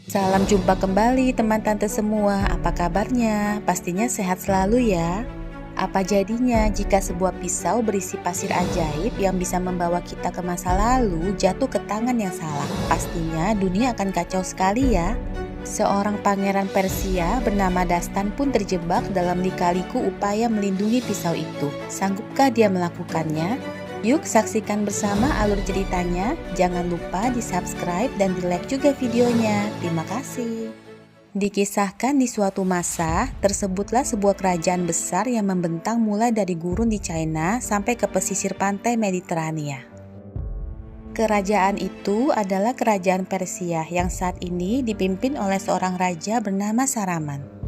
Salam jumpa kembali teman tante semua, apa kabarnya? Pastinya sehat selalu ya. Apa jadinya jika sebuah pisau berisi pasir ajaib yang bisa membawa kita ke masa lalu jatuh ke tangan yang salah? Pastinya dunia akan kacau sekali ya. Seorang pangeran Persia bernama Dastan pun terjebak dalam lika-liku upaya melindungi pisau itu. Sanggupkah dia melakukannya? Yuk saksikan bersama alur ceritanya. Jangan lupa di-subscribe dan di-like juga videonya. Terima kasih. Dikisahkan di suatu masa, tersebutlah sebuah kerajaan besar yang membentang mulai dari gurun di China sampai ke pesisir pantai Mediterania. Kerajaan itu adalah kerajaan Persia yang saat ini dipimpin oleh seorang raja bernama Saraman.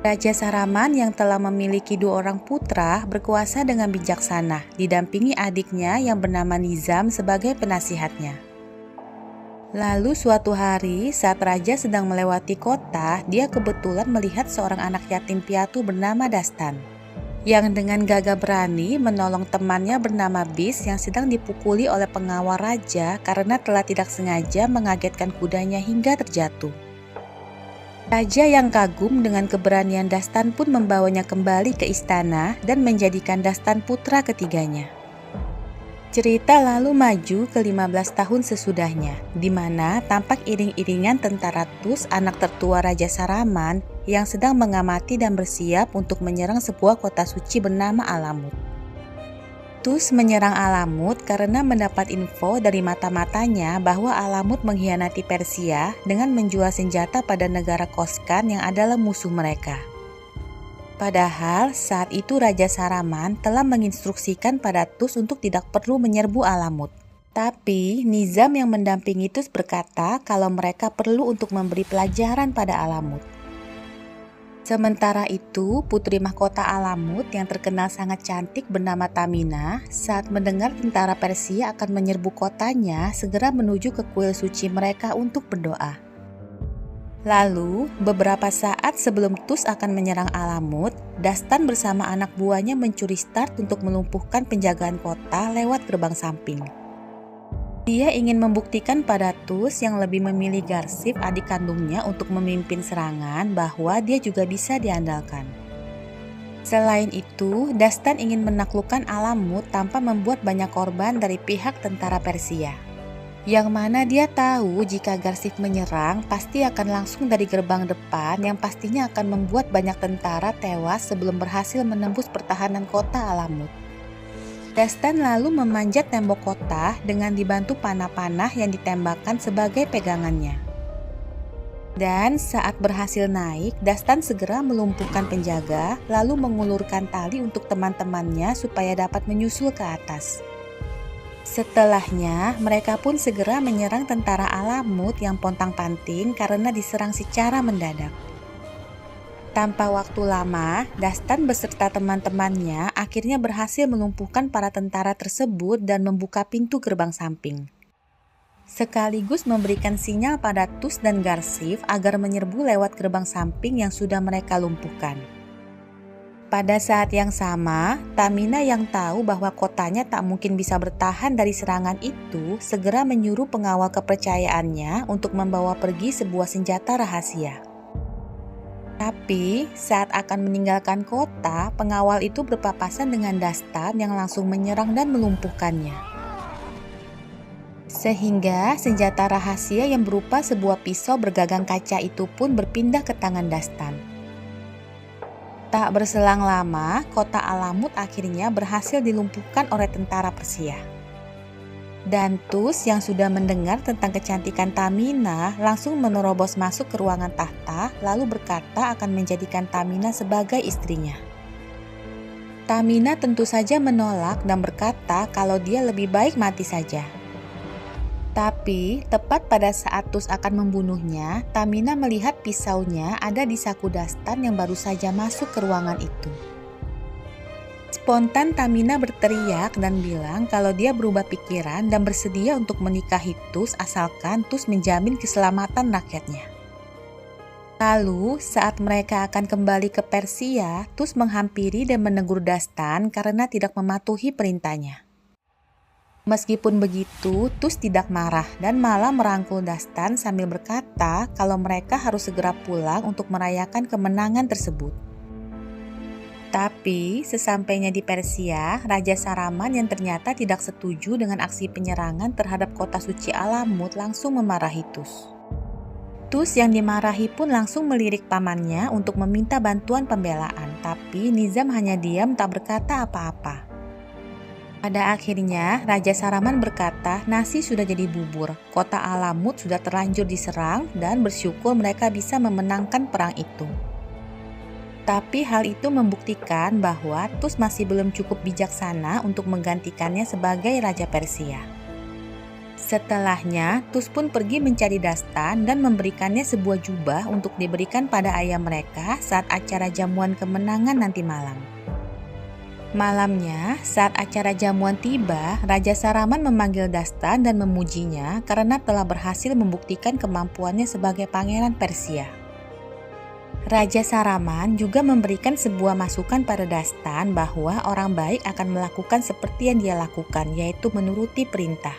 Raja Saraman yang telah memiliki 2 orang putra berkuasa dengan bijaksana, didampingi adiknya yang bernama Nizam sebagai penasihatnya. Lalu suatu hari saat raja sedang melewati kota, dia kebetulan melihat seorang anak yatim piatu bernama Dastan, yang dengan gagah berani menolong temannya bernama Bis yang sedang dipukuli oleh pengawal raja karena telah tidak sengaja mengagetkan kudanya hingga terjatuh. Raja yang kagum dengan keberanian Dastan pun membawanya kembali ke istana dan menjadikan Dastan putra ketiganya. Cerita lalu maju ke 15 tahun sesudahnya, di mana tampak iring-iringan tentara Tus, anak tertua Raja Saraman, yang sedang mengamati dan bersiap untuk menyerang sebuah kota suci bernama Alamut. Tus menyerang Alamut karena mendapat info dari mata-matanya bahwa Alamut mengkhianati Persia dengan menjual senjata pada negara Koskan yang adalah musuh mereka. Padahal saat itu Raja Saraman telah menginstruksikan pada Tus untuk tidak perlu menyerbu Alamut. Tapi Nizam yang mendampingi Tus berkata kalau mereka perlu untuk memberi pelajaran pada Alamut. Sementara itu, putri mahkota Alamut yang terkenal sangat cantik bernama Tamina, saat mendengar tentara Persia akan menyerbu kotanya, segera menuju ke kuil suci mereka untuk berdoa. Lalu, beberapa saat sebelum Tus akan menyerang Alamut, Dastan bersama anak buahnya mencuri start untuk melumpuhkan penjagaan kota lewat gerbang samping. Dia ingin membuktikan pada Tus yang lebih memilih Garsif, adik kandungnya, untuk memimpin serangan bahwa dia juga bisa diandalkan. Selain itu, Dastan ingin menaklukkan Alamut tanpa membuat banyak korban dari pihak tentara Persia. Yang mana dia tahu jika Garsif menyerang pasti akan langsung dari gerbang depan yang pastinya akan membuat banyak tentara tewas sebelum berhasil menembus pertahanan kota Alamut. Dastan lalu memanjat tembok kota dengan dibantu panah-panah yang ditembakkan sebagai pegangannya. Dan saat berhasil naik, Dastan segera melumpuhkan penjaga lalu mengulurkan tali untuk teman-temannya supaya dapat menyusul ke atas. Setelahnya, mereka pun segera menyerang tentara Alamut yang pontang-panting karena diserang secara mendadak. Tanpa waktu lama, Dastan beserta teman-temannya akhirnya berhasil melumpuhkan para tentara tersebut dan membuka pintu gerbang samping. Sekaligus memberikan sinyal pada Tus dan Garsif agar menyerbu lewat gerbang samping yang sudah mereka lumpuhkan. Pada saat yang sama, Tamina yang tahu bahwa kotanya tak mungkin bisa bertahan dari serangan itu, segera menyuruh pengawal kepercayaannya untuk membawa pergi sebuah senjata rahasia. Tapi saat akan meninggalkan kota, pengawal itu berpapasan dengan Dastan yang langsung menyerang dan melumpuhkannya. Sehingga senjata rahasia yang berupa sebuah pisau bergagang kaca itu pun berpindah ke tangan Dastan. Tak berselang lama, kota Alamut akhirnya berhasil dilumpuhkan oleh tentara Persia. Dan Tus yang sudah mendengar tentang kecantikan Tamina langsung menerobos masuk ke ruangan tahta lalu berkata akan menjadikan Tamina sebagai istrinya. Tamina tentu saja menolak dan berkata kalau dia lebih baik mati saja. Tapi tepat pada saat Tus akan membunuhnya, Tamina melihat pisaunya ada di saku Dastan yang baru saja masuk ke ruangan itu. Spontan Tamina berteriak dan bilang kalau dia berubah pikiran dan bersedia untuk menikahi Tus asalkan Tus menjamin keselamatan rakyatnya. Lalu saat mereka akan kembali ke Persia, Tus menghampiri dan menegur Dastan karena tidak mematuhi perintahnya. Meskipun begitu, Tus tidak marah dan malah merangkul Dastan sambil berkata kalau mereka harus segera pulang untuk merayakan kemenangan tersebut. Tapi, sesampainya di Persia, Raja Saraman yang ternyata tidak setuju dengan aksi penyerangan terhadap kota suci Alamut langsung memarahi Tus. Tus yang dimarahi pun langsung melirik pamannya untuk meminta bantuan pembelaan, tapi Nizam hanya diam tak berkata apa-apa. Pada akhirnya, Raja Saraman berkata nasi sudah jadi bubur, kota Alamut sudah terlanjur diserang dan bersyukur mereka bisa memenangkan perang itu. Tapi hal itu membuktikan bahwa Tus masih belum cukup bijaksana untuk menggantikannya sebagai Raja Persia. Setelahnya, Tus pun pergi mencari Dastan dan memberikannya sebuah jubah untuk diberikan pada ayah mereka saat acara jamuan kemenangan nanti malam. Malamnya, saat acara jamuan tiba, Raja Saraman memanggil Dastan dan memujinya karena telah berhasil membuktikan kemampuannya sebagai pangeran Persia. Raja Saraman juga memberikan sebuah masukan pada Dastan bahwa orang baik akan melakukan seperti yang dia lakukan, yaitu menuruti perintah.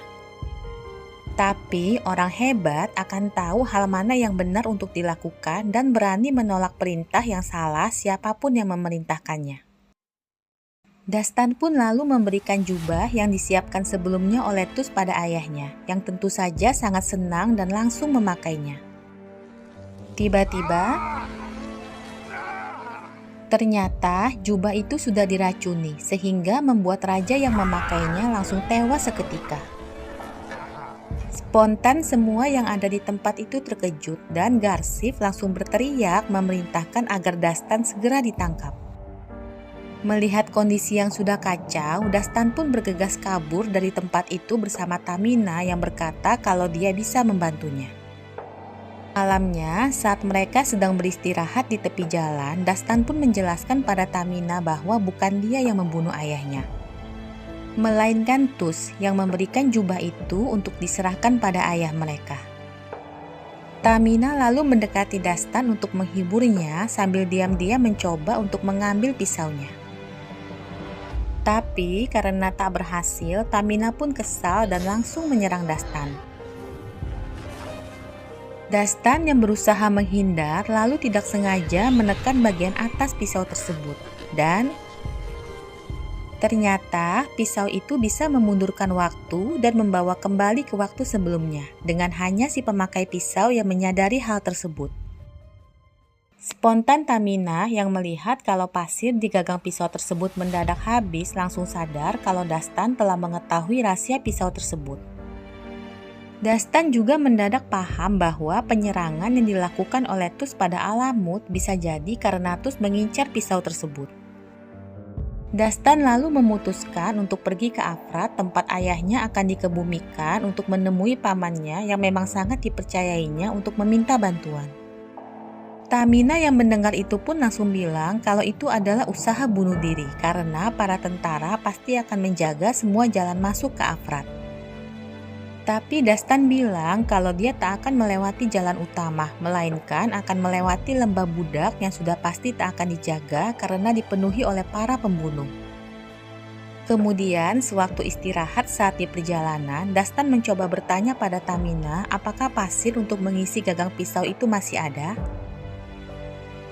Tapi orang hebat akan tahu hal mana yang benar untuk dilakukan dan berani menolak perintah yang salah siapapun yang memerintahkannya. Dastan pun lalu memberikan jubah yang disiapkan sebelumnya oleh Tus pada ayahnya, yang tentu saja sangat senang dan langsung memakainya. Tiba-tiba, ternyata jubah itu sudah diracuni, sehingga membuat raja yang memakainya langsung tewas seketika. Spontan semua yang ada di tempat itu terkejut dan Garsif langsung berteriak memerintahkan agar Dastan segera ditangkap. Melihat kondisi yang sudah kacau, Dastan pun bergegas kabur dari tempat itu bersama Tamina yang berkata kalau dia bisa membantunya. Malamnya, saat mereka sedang beristirahat di tepi jalan, Dastan pun menjelaskan pada Tamina bahwa bukan dia yang membunuh ayahnya, melainkan Tus yang memberikan jubah itu untuk diserahkan pada ayah mereka. Tamina lalu mendekati Dastan untuk menghiburnya sambil diam-diam mencoba untuk mengambil pisaunya. Tapi karena tak berhasil, Tamina pun kesal dan langsung menyerang Dastan. Dastan yang berusaha menghindar lalu tidak sengaja menekan bagian atas pisau tersebut. Dan ternyata pisau itu bisa memundurkan waktu dan membawa kembali ke waktu sebelumnya, dengan hanya si pemakai pisau yang menyadari hal tersebut. Spontan Tamina yang melihat kalau pasir di gagang pisau tersebut mendadak habis langsung sadar kalau Dastan telah mengetahui rahasia pisau tersebut. Dastan juga mendadak paham bahwa penyerangan yang dilakukan oleh Tus pada Alamut bisa jadi karena Tus mengincar pisau tersebut. Dastan lalu memutuskan untuk pergi ke Afrat, tempat ayahnya akan dikebumikan untuk menemui pamannya yang memang sangat dipercayainya untuk meminta bantuan. Tamina yang mendengar itu pun langsung bilang kalau itu adalah usaha bunuh diri karena para tentara pasti akan menjaga semua jalan masuk ke Afrat. Tapi Dastan bilang kalau dia tak akan melewati jalan utama, melainkan akan melewati lembah budak yang sudah pasti tak akan dijaga karena dipenuhi oleh para pembunuh. Kemudian, sewaktu istirahat saat di perjalanan, Dastan mencoba bertanya pada Tamina apakah pasir untuk mengisi gagang pisau itu masih ada.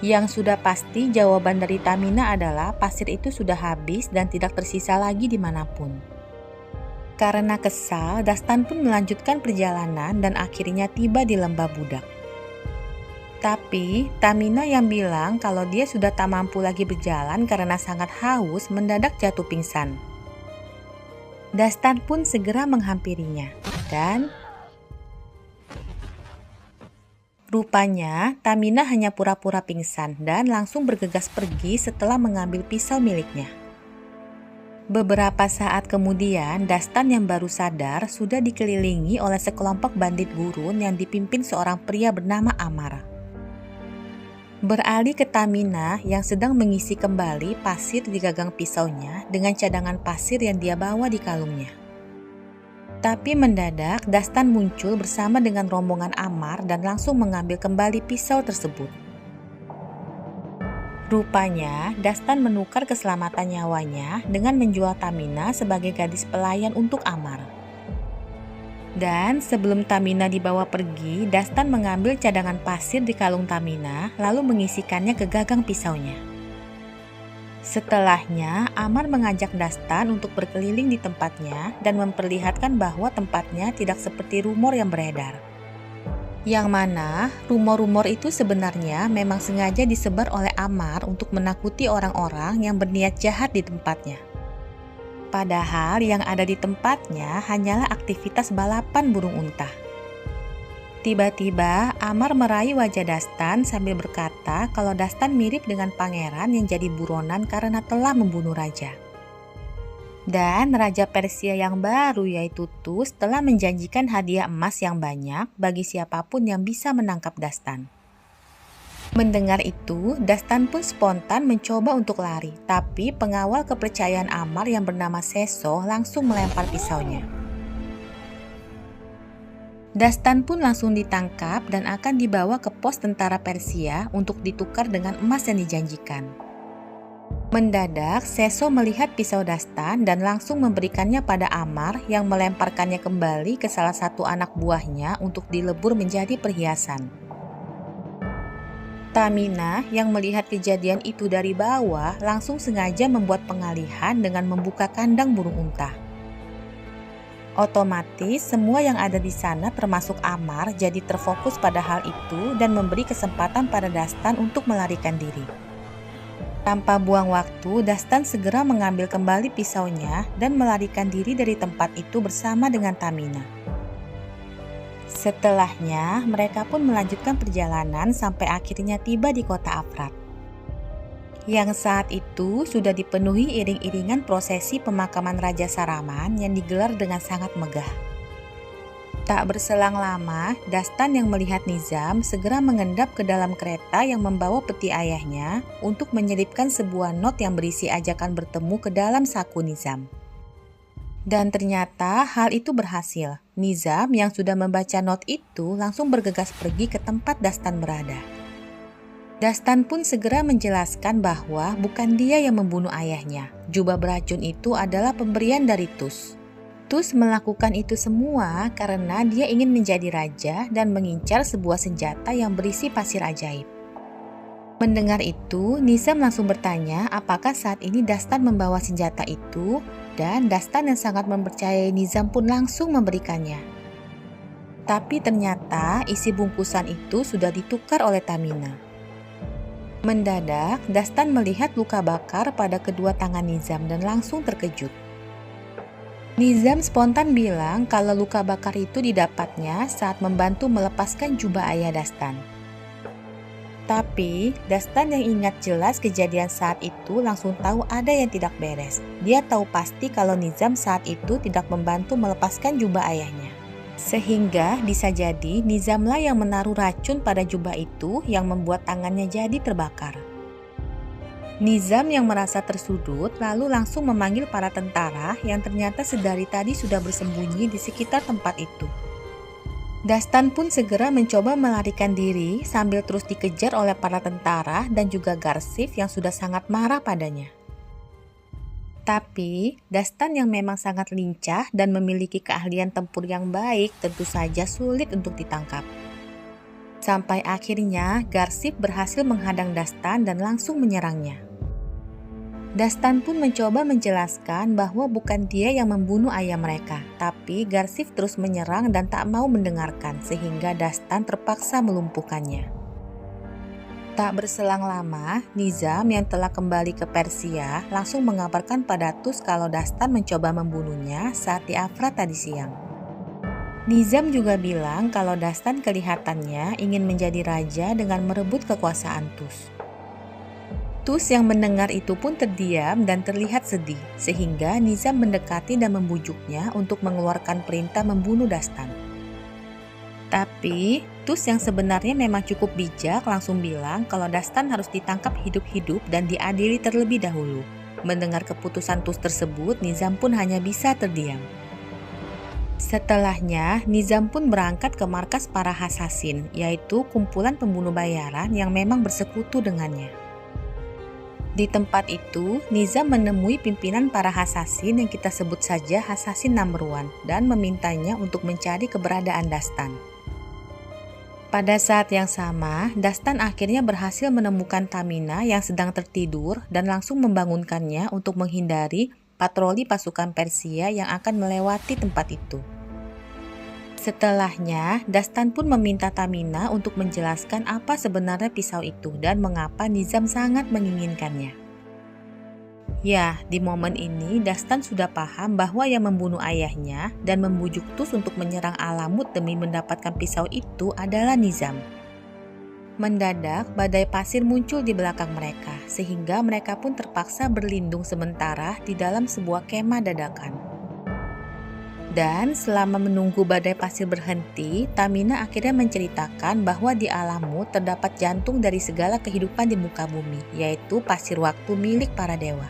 Yang sudah pasti jawaban dari Tamina adalah pasir itu sudah habis dan tidak tersisa lagi dimanapun. Karena kesal, Dastan pun melanjutkan perjalanan dan akhirnya tiba di lembah budak. Tapi, Tamina yang bilang kalau dia sudah tak mampu lagi berjalan karena sangat haus mendadak jatuh pingsan. Dastan pun segera menghampirinya dan rupanya, Tamina hanya pura-pura pingsan dan langsung bergegas pergi setelah mengambil pisau miliknya. Beberapa saat kemudian, Dastan yang baru sadar sudah dikelilingi oleh sekelompok bandit gurun yang dipimpin seorang pria bernama Amar. Beralih ke Tamina yang sedang mengisi kembali pasir di gagang pisaunya dengan cadangan pasir yang dia bawa di kalungnya. Tapi mendadak Dastan muncul bersama dengan rombongan Amar dan langsung mengambil kembali pisau tersebut. Rupanya Dastan menukar keselamatan nyawanya dengan menjual Tamina sebagai gadis pelayan untuk Amar. Dan sebelum Tamina dibawa pergi, Dastan mengambil cadangan pasir di kalung Tamina, lalu mengisikannya ke gagang pisaunya. Setelahnya, Amar mengajak Dastan untuk berkeliling di tempatnya dan memperlihatkan bahwa tempatnya tidak seperti rumor yang beredar. Yang mana, rumor-rumor itu sebenarnya memang sengaja disebar oleh Amar untuk menakuti orang-orang yang berniat jahat di tempatnya. Padahal yang ada di tempatnya hanyalah aktivitas balapan burung unta. Tiba-tiba Amar meraih wajah Dastan sambil berkata kalau Dastan mirip dengan pangeran yang jadi buronan karena telah membunuh raja. Dan Raja Persia yang baru yaitu Tus telah menjanjikan hadiah emas yang banyak bagi siapapun yang bisa menangkap Dastan. Mendengar itu, Dastan pun spontan mencoba untuk lari, tapi pengawal kepercayaan Amar yang bernama Seso langsung melempar pisaunya. Dastan pun langsung ditangkap dan akan dibawa ke pos tentara Persia untuk ditukar dengan emas yang dijanjikan. Mendadak, Seso melihat pisau Dastan dan langsung memberikannya pada Amar yang melemparkannya kembali ke salah satu anak buahnya untuk dilebur menjadi perhiasan. Tamina yang melihat kejadian itu dari bawah langsung sengaja membuat pengalihan dengan membuka kandang burung unta. Otomatis semua yang ada di sana termasuk Amar jadi terfokus pada hal itu dan memberi kesempatan pada Dastan untuk melarikan diri. Tanpa buang waktu, Dastan segera mengambil kembali pisaunya dan melarikan diri dari tempat itu bersama dengan Tamina. Setelahnya, mereka pun melanjutkan perjalanan sampai akhirnya tiba di kota Afrat. Yang saat itu sudah dipenuhi iring-iringan prosesi pemakaman Raja Saraman yang digelar dengan sangat megah. Tak berselang lama, Dastan yang melihat Nizam segera mengendap ke dalam kereta yang membawa peti ayahnya untuk menyelipkan sebuah not yang berisi ajakan bertemu ke dalam saku Nizam. Dan ternyata hal itu berhasil. Nizam yang sudah membaca not itu langsung bergegas pergi ke tempat Dastan berada. Dastan pun segera menjelaskan bahwa bukan dia yang membunuh ayahnya. Jubah beracun itu adalah pemberian dari Tus. Tus melakukan itu semua karena dia ingin menjadi raja dan mengincar sebuah senjata yang berisi pasir ajaib. Mendengar itu, Nizam langsung bertanya apakah saat ini Dastan membawa senjata itu, dan Dastan yang sangat mempercayai Nizam pun langsung memberikannya. Tapi ternyata isi bungkusan itu sudah ditukar oleh Tamina. Mendadak, Dastan melihat luka bakar pada kedua tangan Nizam dan langsung terkejut. Nizam spontan bilang kalau luka bakar itu didapatnya saat membantu melepaskan jubah ayah Dastan. Tapi, Dastan yang ingat jelas kejadian saat itu langsung tahu ada yang tidak beres. Dia tahu pasti kalau Nizam saat itu tidak membantu melepaskan jubah ayahnya. Sehingga bisa jadi Nizamlah yang menaruh racun pada jubah itu yang membuat tangannya jadi terbakar. Nizam yang merasa tersudut lalu langsung memanggil para tentara yang ternyata sedari tadi sudah bersembunyi di sekitar tempat itu. Dastan pun segera mencoba melarikan diri sambil terus dikejar oleh para tentara dan juga Garsif yang sudah sangat marah padanya. Tapi, Dastan yang memang sangat lincah dan memiliki keahlian tempur yang baik tentu saja sulit untuk ditangkap. Sampai akhirnya Garsif berhasil menghadang Dastan dan langsung menyerangnya. Dastan pun mencoba menjelaskan bahwa bukan dia yang membunuh ayah mereka, tapi Garsif terus menyerang dan tak mau mendengarkan sehingga Dastan terpaksa melumpuhkannya. Tak berselang lama, Nizam yang telah kembali ke Persia langsung mengabarkan pada Tus kalau Dastan mencoba membunuhnya saat di Afrat tadi siang. Nizam juga bilang kalau Dastan kelihatannya ingin menjadi raja dengan merebut kekuasaan Tus. Tus yang mendengar itu pun terdiam dan terlihat sedih, sehingga Nizam mendekati dan membujuknya untuk mengeluarkan perintah membunuh Dastan. Tapi, Tus yang sebenarnya memang cukup bijak langsung bilang kalau Dastan harus ditangkap hidup-hidup dan diadili terlebih dahulu. Mendengar keputusan Tus tersebut, Nizam pun hanya bisa terdiam. Setelahnya, Nizam pun berangkat ke markas para Hasasin, yaitu kumpulan pembunuh bayaran yang memang bersekutu dengannya. Di tempat itu, Nizam menemui pimpinan para Hasasin yang kita sebut saja Hasasin Number One dan memintanya untuk mencari keberadaan Dastan. Pada saat yang sama, Dastan akhirnya berhasil menemukan Tamina yang sedang tertidur dan langsung membangunkannya untuk menghindari patroli pasukan Persia yang akan melewati tempat itu. Setelahnya, Dastan pun meminta Tamina untuk menjelaskan apa sebenarnya pisau itu dan mengapa Nizam sangat menginginkannya. Ya, di momen ini Dastan sudah paham bahwa yang membunuh ayahnya dan membujuk Tus untuk menyerang Alamut demi mendapatkan pisau itu adalah Nizam. Mendadak, badai pasir muncul di belakang mereka, sehingga mereka pun terpaksa berlindung sementara di dalam sebuah kemah dadakan. Dan selama menunggu badai pasir berhenti, Tamina akhirnya menceritakan bahwa di Alamut terdapat jantung dari segala kehidupan di muka bumi, yaitu pasir waktu milik para dewa.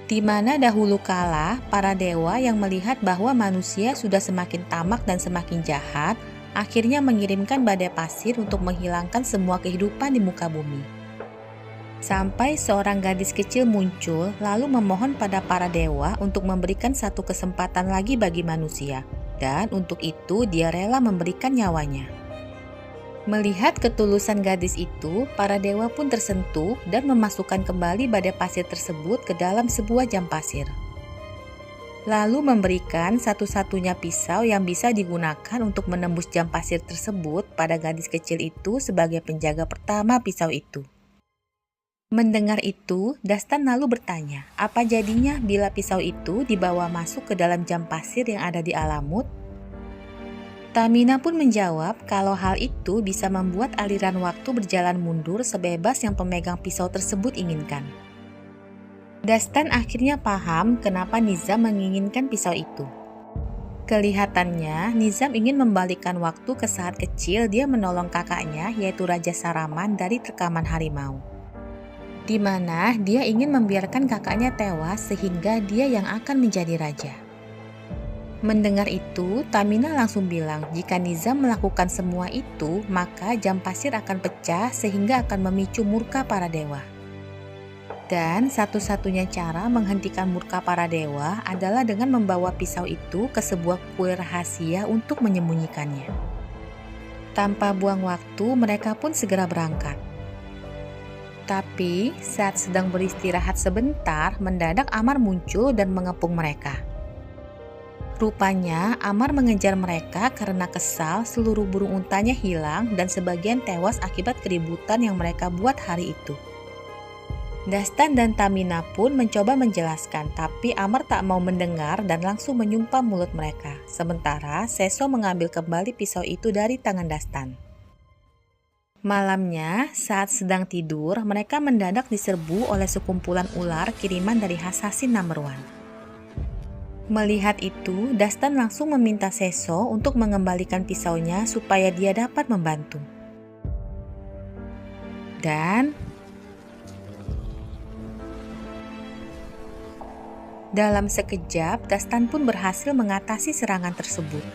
Di mana dahulu kala, para dewa yang melihat bahwa manusia sudah semakin tamak dan semakin jahat, akhirnya mengirimkan badai pasir untuk menghilangkan semua kehidupan di muka bumi. Sampai seorang gadis kecil muncul lalu memohon pada para dewa untuk memberikan satu kesempatan lagi bagi manusia, dan untuk itu dia rela memberikan nyawanya. Melihat ketulusan gadis itu, para dewa pun tersentuh dan memasukkan kembali badai pasir tersebut ke dalam sebuah jam pasir. Lalu memberikan satu-satunya pisau yang bisa digunakan untuk menembus jam pasir tersebut pada gadis kecil itu sebagai penjaga pertama pisau itu. Mendengar itu, Dastan lalu bertanya, apa jadinya bila pisau itu dibawa masuk ke dalam jam pasir yang ada di Alamut? Tamina pun menjawab kalau hal itu bisa membuat aliran waktu berjalan mundur sebebas yang pemegang pisau tersebut inginkan. Dastan akhirnya paham kenapa Nizam menginginkan pisau itu. Kelihatannya, Nizam ingin membalikkan waktu ke saat kecil dia menolong kakaknya yaitu Raja Saraman dari terkaman harimau, di mana dia ingin membiarkan kakaknya tewas sehingga dia yang akan menjadi raja. Mendengar itu, Tamina langsung bilang jika Nizam melakukan semua itu, maka jam pasir akan pecah sehingga akan memicu murka para dewa. Dan satu-satunya cara menghentikan murka para dewa adalah dengan membawa pisau itu ke sebuah kuil rahasia untuk menyembunyikannya. Tanpa buang waktu, mereka pun segera berangkat. Tapi saat sedang beristirahat sebentar, mendadak Amar muncul dan mengepung mereka. Rupanya Amar mengejar mereka karena kesal seluruh burung untanya hilang dan sebagian tewas akibat keributan yang mereka buat hari itu. Dastan dan Tamina pun mencoba menjelaskan, tapi Amar tak mau mendengar dan langsung menyumpah mulut mereka. Sementara Seso mengambil kembali pisau itu dari tangan Dastan. Malamnya, saat sedang tidur, mereka mendadak diserbu oleh sekumpulan ular kiriman dari Hasasin Number One. Melihat itu, Dastan langsung meminta Seso untuk mengembalikan pisaunya supaya dia dapat membantu. Dan dalam sekejap, Dastan pun berhasil mengatasi serangan tersebut.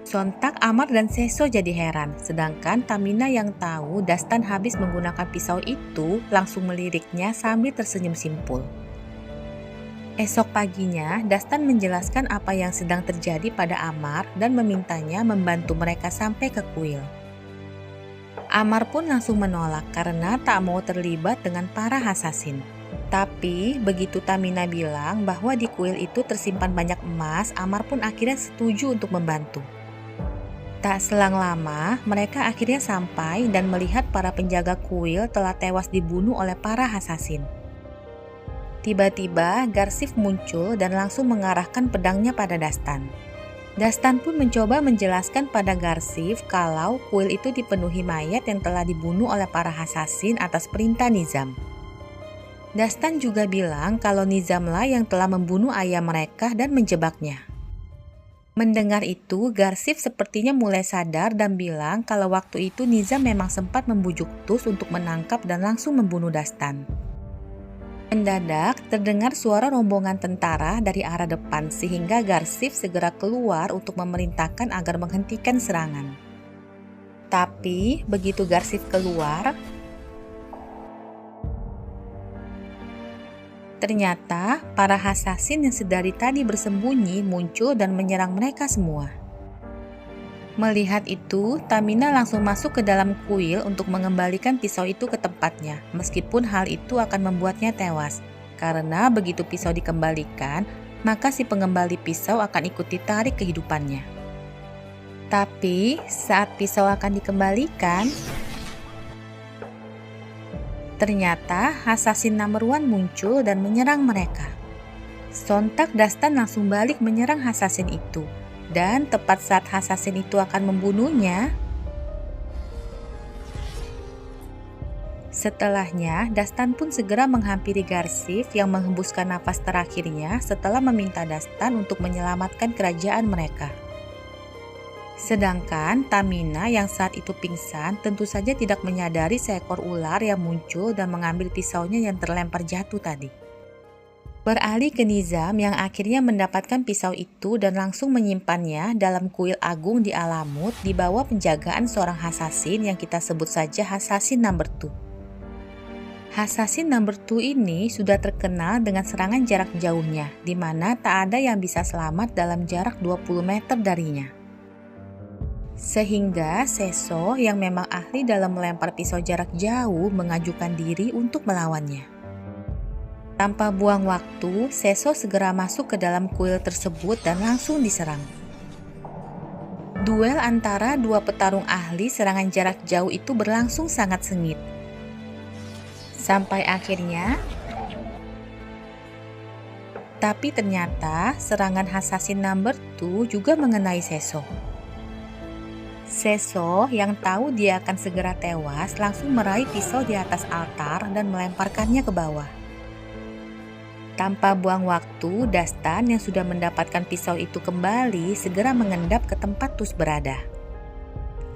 Sontak Amar dan Seso jadi heran, sedangkan Tamina yang tahu Dastan habis menggunakan pisau itu langsung meliriknya sambil tersenyum simpul. Esok paginya, Dastan menjelaskan apa yang sedang terjadi pada Amar dan memintanya membantu mereka sampai ke kuil. Amar pun langsung menolak karena tak mau terlibat dengan para Hasasin. Tapi begitu Tamina bilang bahwa di kuil itu tersimpan banyak emas, Amar pun akhirnya setuju untuk membantu. Tak selang lama, mereka akhirnya sampai dan melihat para penjaga kuil telah tewas dibunuh oleh para Hasasin. Tiba-tiba, Garsif muncul dan langsung mengarahkan pedangnya pada Dastan. Dastan pun mencoba menjelaskan pada Garsif kalau kuil itu dipenuhi mayat yang telah dibunuh oleh para Hasasin atas perintah Nizam. Dastan juga bilang kalau Nizamlah yang telah membunuh ayah mereka dan menjebaknya. Mendengar itu, Garsif sepertinya mulai sadar dan bilang kalau waktu itu Nizam memang sempat membujuk Tus untuk menangkap dan langsung membunuh Dastan. Mendadak, terdengar suara rombongan tentara dari arah depan sehingga Garsif segera keluar untuk memerintahkan agar menghentikan serangan. Tapi, begitu Garsif keluar, Ternyata para hasasin yang sedari tadi bersembunyi muncul dan menyerang mereka semua. Melihat itu, Tamina langsung masuk ke dalam kuil untuk mengembalikan pisau itu ke tempatnya, meskipun hal itu akan membuatnya tewas. Karena begitu pisau dikembalikan, maka si pengembali pisau akan ikut ditarik kehidupannya. Tapi saat pisau akan dikembalikan, ternyata Assassin Number One muncul dan menyerang mereka. Sontak Dastan langsung balik menyerang Assassin itu. Dan tepat saat Assassin itu akan membunuhnya, setelahnya Dastan pun segera menghampiri Garsif yang menghembuskan nafas terakhirnya setelah meminta Dastan untuk menyelamatkan kerajaan mereka. Sedangkan Tamina yang saat itu pingsan tentu saja tidak menyadari seekor ular yang muncul dan mengambil pisaunya yang terlempar jatuh tadi. Beralih ke Nizam yang akhirnya mendapatkan pisau itu dan langsung menyimpannya dalam kuil agung di Alamut di bawah penjagaan seorang Assassin yang kita sebut saja Assassin Number 2. Assassin Number 2 ini sudah terkenal dengan serangan jarak jauhnya, di mana tak ada yang bisa selamat dalam jarak 20 meter darinya. Sehingga Seso yang memang ahli dalam melempar pisau jarak jauh mengajukan diri untuk melawannya. Tanpa buang waktu, Seso segera masuk ke dalam kuil tersebut dan langsung diserang. Duel antara dua petarung ahli serangan jarak jauh itu berlangsung sangat sengit. Sampai akhirnya, tapi ternyata serangan Assassin Number 2 juga mengenai Seso. Seso yang tahu dia akan segera tewas langsung meraih pisau di atas altar dan melemparkannya ke bawah. Tanpa buang waktu, Dastan yang sudah mendapatkan pisau itu kembali segera mengendap ke tempat Tus berada.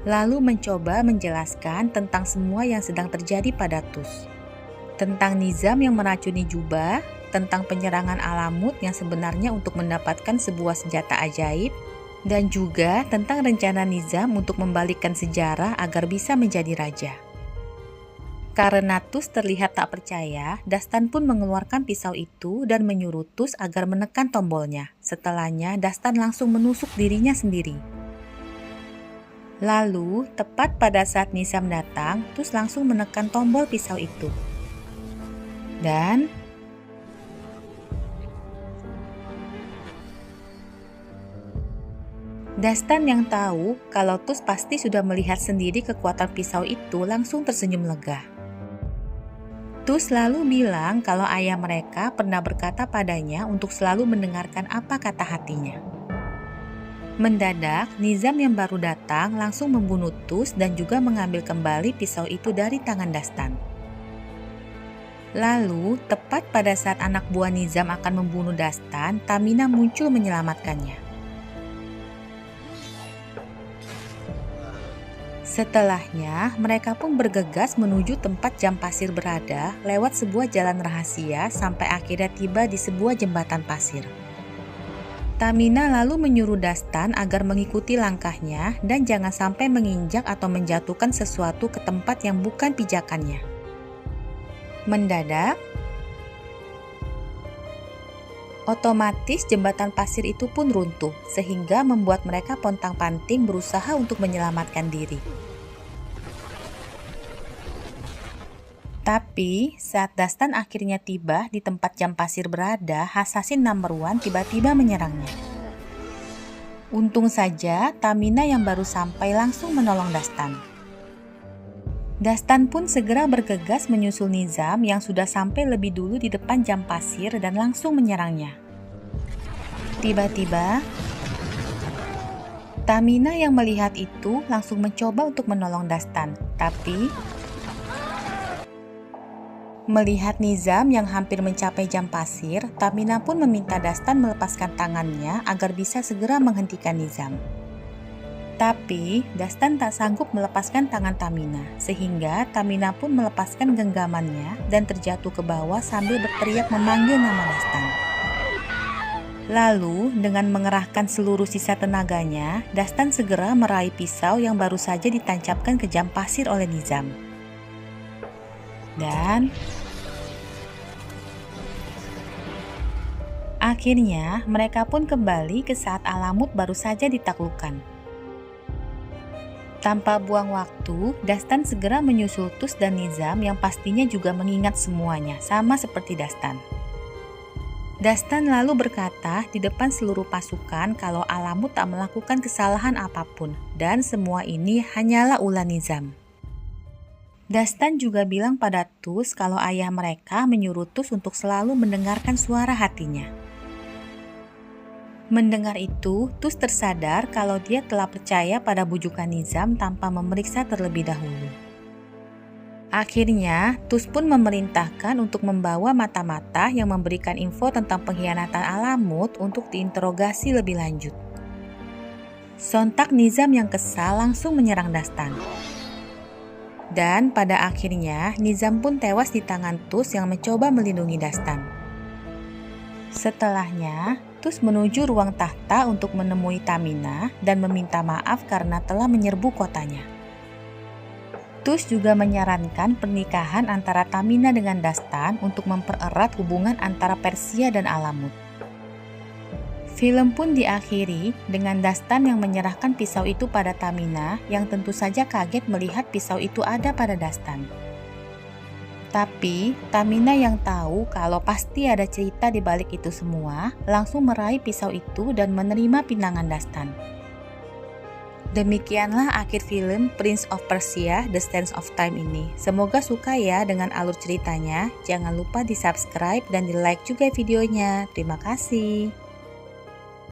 Lalu mencoba menjelaskan tentang semua yang sedang terjadi pada Tus. Tentang Nizam yang meracuni Jubah, tentang penyerangan Alamut yang sebenarnya untuk mendapatkan sebuah senjata ajaib, dan juga tentang rencana Nizam untuk membalikkan sejarah agar bisa menjadi raja. Karena Tus terlihat tak percaya, Dastan pun mengeluarkan pisau itu dan menyuruh Tus agar menekan tombolnya. Setelahnya, Dastan langsung menusuk dirinya sendiri. Lalu, tepat pada saat Nizam datang, Tus langsung menekan tombol pisau itu. Dan Dastan yang tahu kalau Tus pasti sudah melihat sendiri kekuatan pisau itu langsung tersenyum lega. Tus lalu bilang kalau ayah mereka pernah berkata padanya untuk selalu mendengarkan apa kata hatinya. Mendadak, Nizam yang baru datang langsung membunuh Tus dan juga mengambil kembali pisau itu dari tangan Dastan. Lalu, tepat pada saat anak buah Nizam akan membunuh Dastan, Tamina muncul menyelamatkannya. Setelahnya, mereka pun bergegas menuju tempat jam pasir berada lewat sebuah jalan rahasia sampai akhirnya tiba di sebuah jembatan pasir. Tamina lalu menyuruh Dastan agar mengikuti langkahnya dan jangan sampai menginjak atau menjatuhkan sesuatu ke tempat yang bukan pijakannya. Mendadak, otomatis jembatan pasir itu pun runtuh sehingga membuat mereka pontang-panting berusaha untuk menyelamatkan diri. Tapi saat Dastan akhirnya tiba di tempat jam pasir berada, Assassin Number 1 tiba-tiba menyerangnya. Untung saja Tamina yang baru sampai langsung menolong Dastan. Dastan pun segera bergegas menyusul Nizam yang sudah sampai lebih dulu di depan jam pasir dan langsung menyerangnya. Tiba-tiba, Tamina yang melihat itu langsung mencoba untuk menolong Dastan, tapi melihat Nizam yang hampir mencapai jam pasir, Tamina pun meminta Dastan melepaskan tangannya agar bisa segera menghentikan Nizam. Tapi, Dastan tak sanggup melepaskan tangan Tamina, sehingga Tamina pun melepaskan genggamannya dan terjatuh ke bawah sambil berteriak memanggil nama Dastan. Lalu, dengan mengerahkan seluruh sisa tenaganya, Dastan segera meraih pisau yang baru saja ditancapkan ke jam pasir oleh Nizam. Dan Akhirnya, mereka pun kembali ke saat Alamut baru saja ditaklukkan. Tanpa buang waktu, Dastan segera menyusul Tus dan Nizam yang pastinya juga mengingat semuanya, sama seperti Dastan. Dastan lalu berkata di depan seluruh pasukan kalau Alamut tak melakukan kesalahan apapun, dan semua ini hanyalah ulah Nizam. Dastan juga bilang pada Tus kalau ayah mereka menyuruh Tus untuk selalu mendengarkan suara hatinya. Mendengar itu, Tus tersadar kalau dia telah percaya pada bujukan Nizam tanpa memeriksa terlebih dahulu. Akhirnya, Tus pun memerintahkan untuk membawa mata-mata yang memberikan info tentang pengkhianatan Alamut untuk diinterogasi lebih lanjut. Sontak Nizam yang kesal langsung menyerang Dastan. Dan pada akhirnya, Nizam pun tewas di tangan Tus yang mencoba melindungi Dastan. Setelahnya, Tus menuju ruang tahta untuk menemui Tamina dan meminta maaf karena telah menyerbu kotanya. Tus juga menyarankan pernikahan antara Tamina dengan Dastan untuk mempererat hubungan antara Persia dan Alamut. Film pun diakhiri dengan Dastan yang menyerahkan pisau itu pada Tamina yang tentu saja kaget melihat pisau itu ada pada Dastan. Tapi, Tamina yang tahu kalau pasti ada cerita di balik itu semua, langsung meraih pisau itu dan menerima pinangan Dastan. Demikianlah akhir film Prince of Persia: The Sands of Time ini. Semoga suka ya dengan alur ceritanya. Jangan lupa di subscribe dan di like juga videonya. Terima kasih.